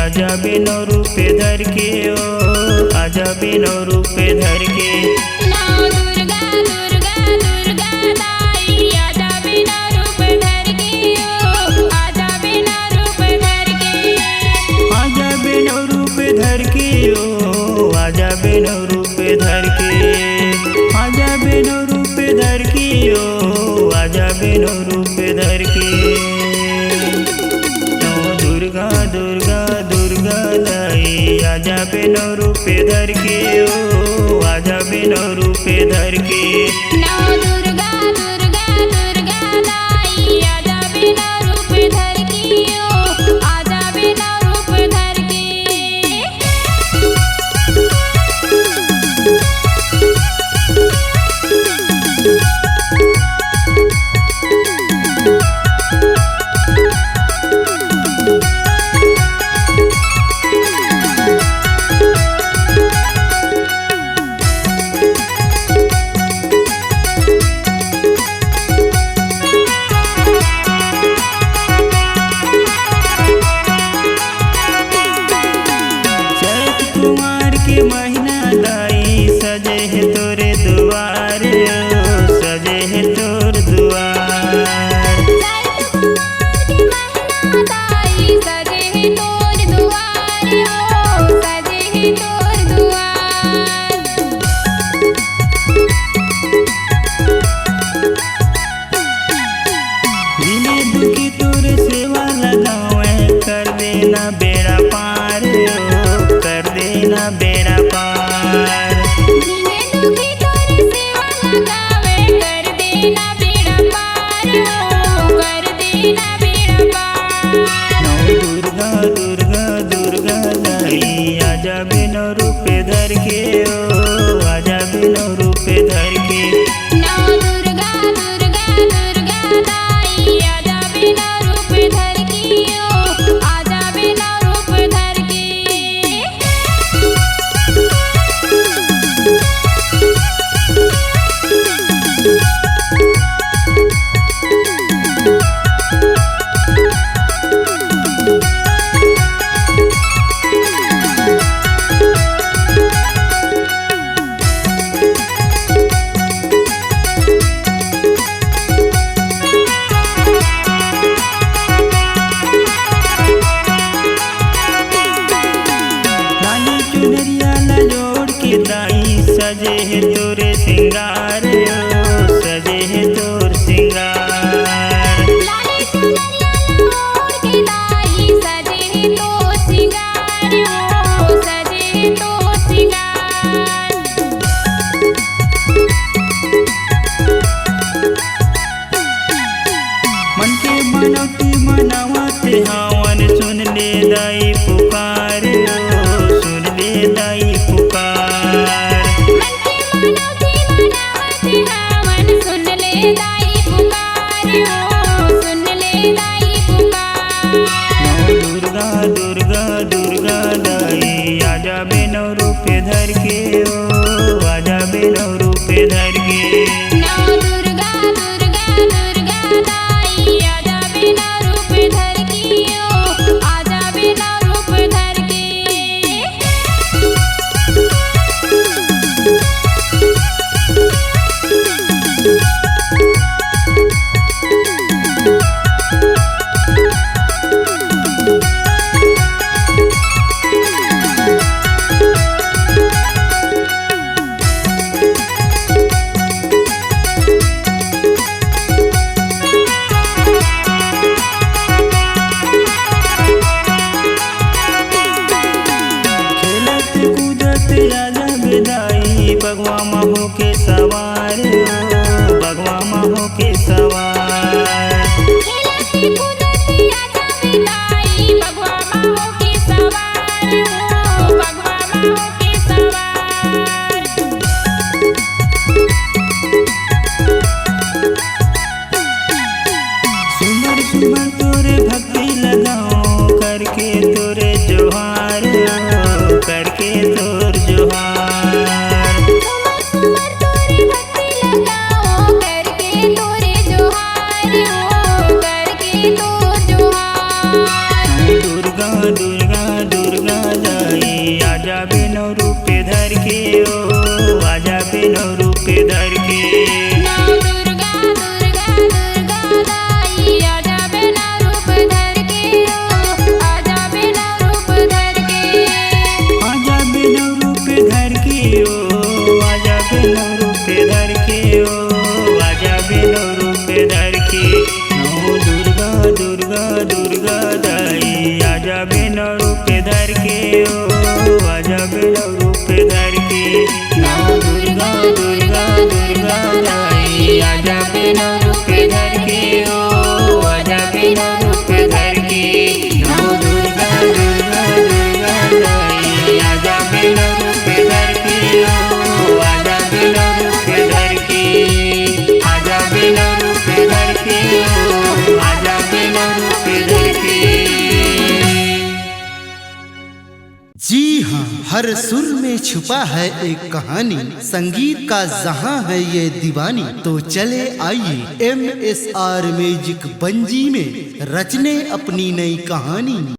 आजा बिनो रूपे धर के ओ आजा बिनो रूपे धर के। नौ दुर्गा दुर्गा दुर्गा दाई आजा बिनो रूप धर के ओ आजा बिनो रूप धर के। आजा बिनो रूपे धर के ओ आजा बिनो रूपे धर के। आजा बिनो रूपे धर के ओ आजा बिनो रूपे धर के। दुर्गा दुर्गा दुर्गा दाई आजा बिनो रूपे धर के ओ आजा बिनो रूपे धर के। नौ दुर्गा दुर्गा दुर्गा दाई आजा बिनो रूप धर के ओ आजा बिनो रूप धर के। महीना दाई सजे है तोरे दुआर सजे है तोर दुआर। दाई सजे है तोर दुआर ओ सजे है तोर दुआर। बिने दुखी तोरे सेवा लगावे कर देना बेड़ा पार कर देना बेड़ा पार। बिने दुखी तोरे सेवा लगावे कर देना बेड़ा पार ओ कर देना बेड़ा पार। नौ दुर्गा दुर्गा दुर्गा दाई आजा बिनो रूपे धर के ओ आजा बिनो रूपे धर के। नौ दुर्गा दुर्गा दुर्गा दाई आजा बिनो रूप धर के ओ आजा बिनो रूप धर के। चुनरिया ला जोड़ के दाई सजे है तोरे सिंगार सजे है तोर सिंगार। लाली चुनरिया ओढ़ के दाई सजे है तोर सिंगार ओ सजे है तोर सिंगार। मन के मनौती मनावते हवन सुन ले दाई पुकार सुन ले दाई पुकार। मन के मनौती मनावते हवन सुन ले दाई पुकार ओ सुन ले दाई पुकार। नौ दुर्गा दुर्गा दुर्गा दाई आजा बिनो रूपे धर के ओ आजा बिनो रूपे धर के। नौ दुर्गा दुर्गा दुर्गा दाई आजा बिनो रूप धर के ओ आजा बिनो रूप धर के। बगवा महो के सवार बगवा महो के सवार। खेलती कूदती आजा बिदाई बगवा माहो के सवार ओ बगवा माहो के सवार। सुमर सुमर तोरे भक्ति लगाओ करके तोरे जोहार करके तोर जोहार। सुमर सुमर तोरे भक्ति लगाओ करके तोरे जोहार। जी हाँ, हर सुर में छुपा है एक कहानी, संगीत का जहां है ये दीवानी। तो चले आइए MSR म्यूजिक बंजी में रचने अपनी नई कहानी।